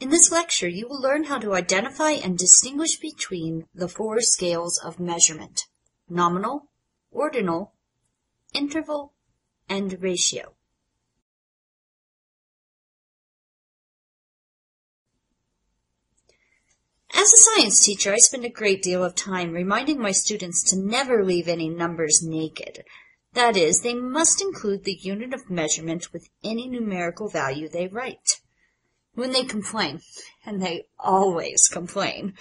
In this lecture, you will learn how to identify and distinguish between the four scales of measurement: nominal, ordinal, interval, and ratio. As a science teacher, I spend a great deal of time reminding my students to never leave any numbers naked. That is, they must include the unit of measurement with any numerical value they write. When they complain, and they always complain,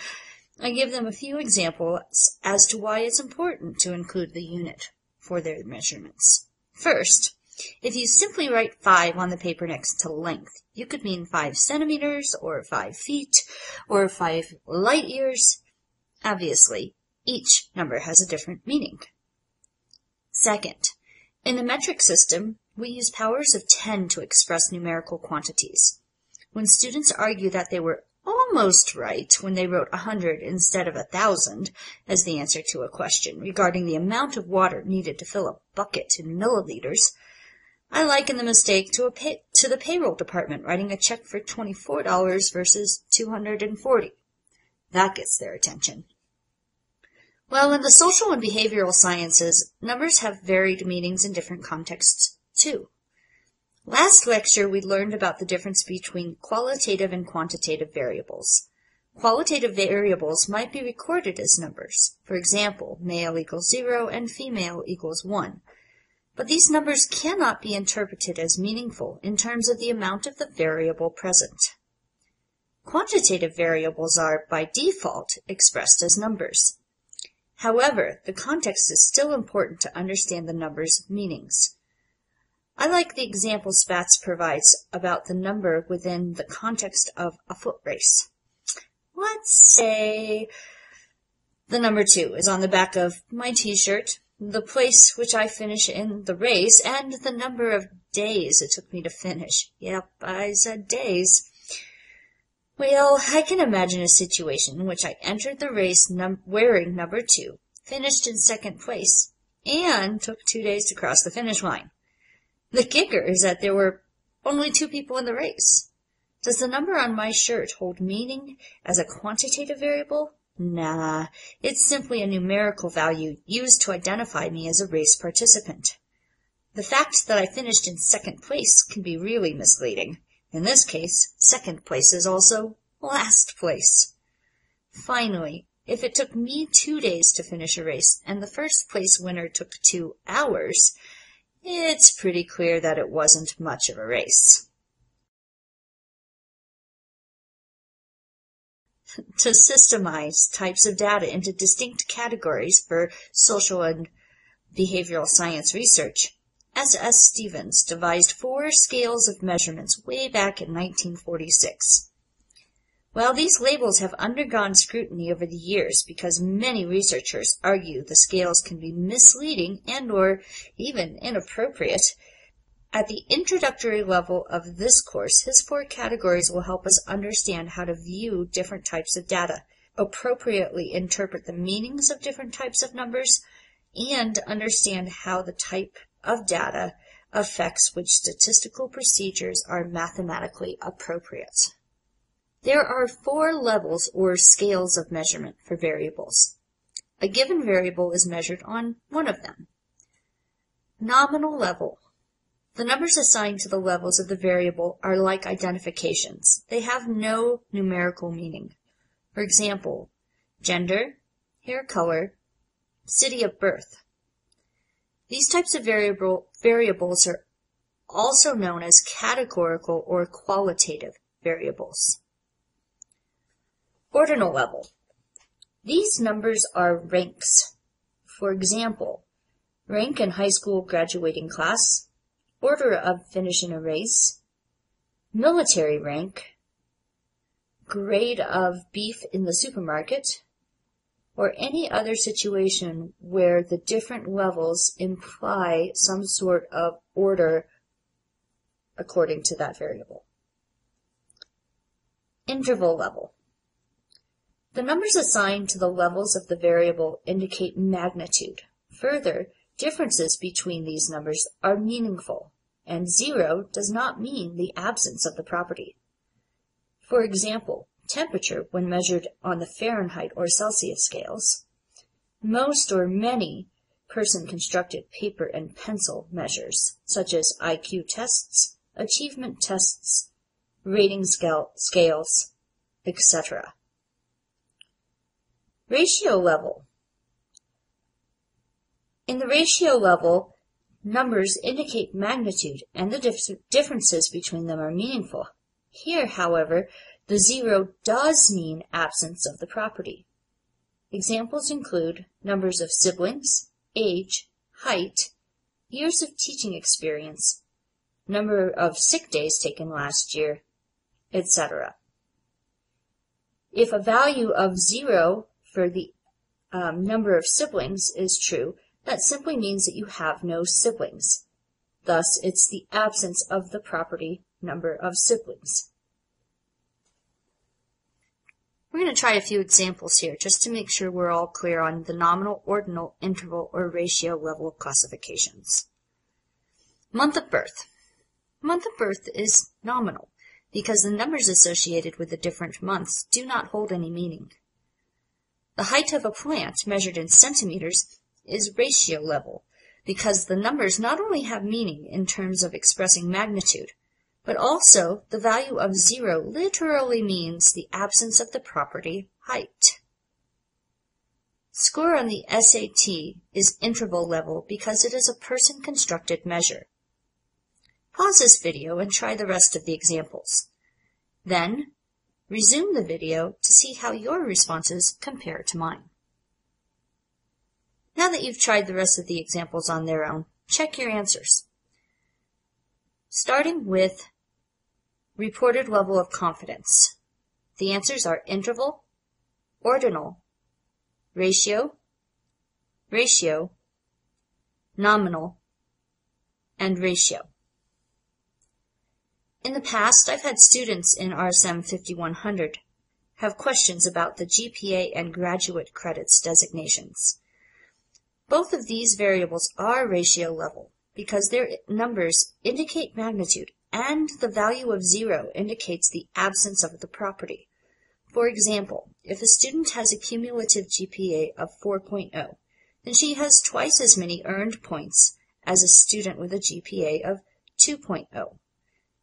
I give them a few examples as to why it's important to include the unit for their measurements. First, if you simply write 5 on the paper next to length, you could mean 5 centimeters, or 5 feet, or 5 light years. Obviously, each number has a different meaning. Second, in the metric system, we use powers of 10 to express numerical quantities. When students argue that they were almost right when they wrote 100 instead of 1,000 as the answer to a question regarding the amount of water needed to fill a bucket in milliliters, I liken the mistake to the payroll department writing a check for $24 versus $240. That gets their attention. Well, in the social and behavioral sciences, numbers have varied meanings in different contexts, too. Last lecture, we learned about the difference between qualitative and quantitative variables. Qualitative variables might be recorded as numbers. For example, male equals 0 and female equals 1. But these numbers cannot be interpreted as meaningful in terms of the amount of the variable present. Quantitative variables are, by default, expressed as numbers. However, the context is still important to understand the numbers' meanings. I like the example Spatz provides about the number within the context of a foot race. Let's say the number 2 is on the back of my t-shirt, the place which I finish in the race, and the number of days it took me to finish. Yep, I said days. Well, I can imagine a situation in which I entered the race wearing number 2, finished in second place, and took 2 days to cross the finish line. The kicker is that there were only 2 people in the race. Does the number on my shirt hold meaning as a quantitative variable? Nah, it's simply a numerical value used to identify me as a race participant. The fact that I finished in second place can be really misleading. In this case, second place is also last place. Finally, if it took me 2 days to finish a race and the first place winner took 2 hours, it's pretty clear that it wasn't much of a race. To systemize types of data into distinct categories for social and behavioral science research, S.S. Stevens devised 4 scales of measurements way back in 1946. Well, these labels have undergone scrutiny over the years because many researchers argue the scales can be misleading and/or even inappropriate. At the introductory level of this course, his 4 categories will help us understand how to view different types of data, appropriately interpret the meanings of different types of numbers, and understand how the type of data affects which statistical procedures are mathematically appropriate. There are 4 levels or scales of measurement for variables. A given variable is measured on one of them. Nominal level. The numbers assigned to the levels of the variable are like identifications. They have no numerical meaning. For example, gender, hair color, city of birth. These types of variables are also known as categorical or qualitative variables. Ordinal level. These numbers are ranks. For example, rank in high school graduating class, order of finish in a race, military rank, grade of beef in the supermarket, or any other situation where the different levels imply some sort of order according to that variable. Interval level. The numbers assigned to the levels of the variable indicate magnitude. Further, differences between these numbers are meaningful, and 0 does not mean the absence of the property. For example, temperature when measured on the Fahrenheit or Celsius scales, most or many person-constructed paper and pencil measures, such as IQ tests, achievement tests, rating scales, etc. Ratio level. In the ratio level, numbers indicate magnitude and the differences between them are meaningful. Here, however, the 0 does mean absence of the property. Examples include numbers of siblings, age, height, years of teaching experience, number of sick days taken last year, etc. If a value of 0 for the number of siblings is true, that simply means that you have no siblings. Thus, it's the absence of the property number of siblings. We're going to try a few examples here just to make sure we're all clear on the nominal, ordinal, interval, or ratio level classifications. Month of birth. Month of birth is nominal because the numbers associated with the different months do not hold any meaning. The height of a plant measured in centimeters is ratio level because the numbers not only have meaning in terms of expressing magnitude, but also the value of 0 literally means the absence of the property height. Score on the SAT is interval level because it is a person-constructed measure. Pause this video and try the rest of the examples. Then, resume the video to see how your responses compare to mine. Now that you've tried the rest of the examples on their own, check your answers. Starting with reported level of confidence. The answers are interval, ordinal, ratio, nominal, and ratio. In the past, I've had students in RSEM5100 have questions about the GPA and graduate credits designations. Both of these variables are ratio level because their numbers indicate magnitude and the value of 0 indicates the absence of the property. For example, if a student has a cumulative GPA of 4.0, then she has twice as many earned points as a student with a GPA of 2.0.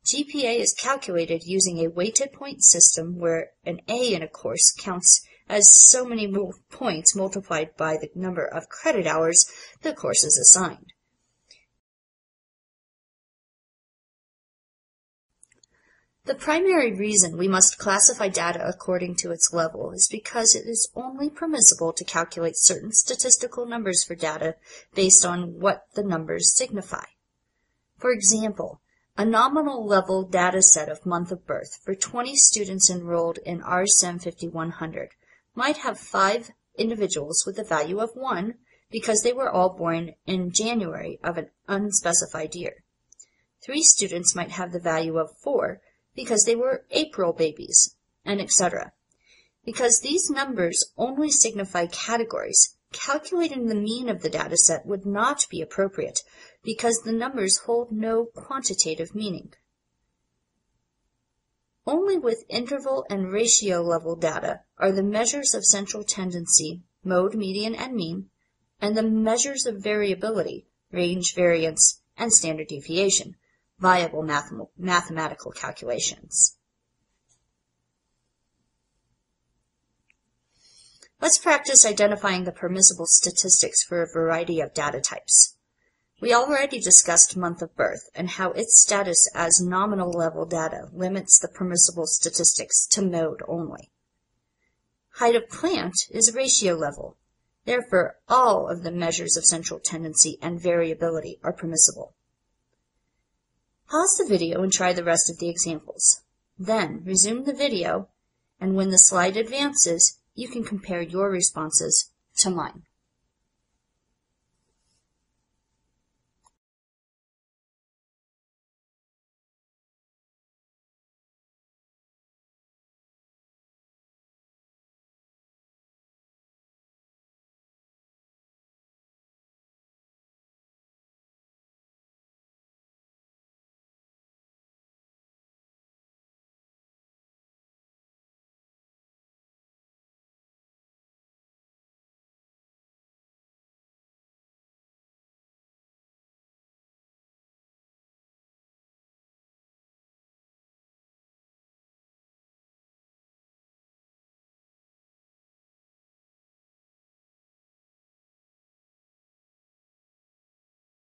GPA is calculated using a weighted point system where an A in a course counts as so many points multiplied by the number of credit hours the course is assigned. The primary reason we must classify data according to its level is because it is only permissible to calculate certain statistical numbers for data based on what the numbers signify. For example, a nominal level data set of month of birth for 20 students enrolled in RSEM5100 might have 5 individuals with a value of 1 because they were all born in January of an unspecified year. 3 students might have the value of 4 because they were April babies, and etc. Because these numbers only signify categories, calculating the mean of the dataset would not be appropriate because the numbers hold no quantitative meaning. Only with interval and ratio level data are the measures of central tendency, mode, median, and mean, and the measures of variability, range, variance, and standard deviation, viable mathematical calculations. Let's practice identifying the permissible statistics for a variety of data types. We already discussed month of birth and how its status as nominal level data limits the permissible statistics to mode only. Height of plant is ratio level. Therefore, all of the measures of central tendency and variability are permissible. Pause the video and try the rest of the examples. Then resume the video, and when the slide advances, you can compare your responses to mine.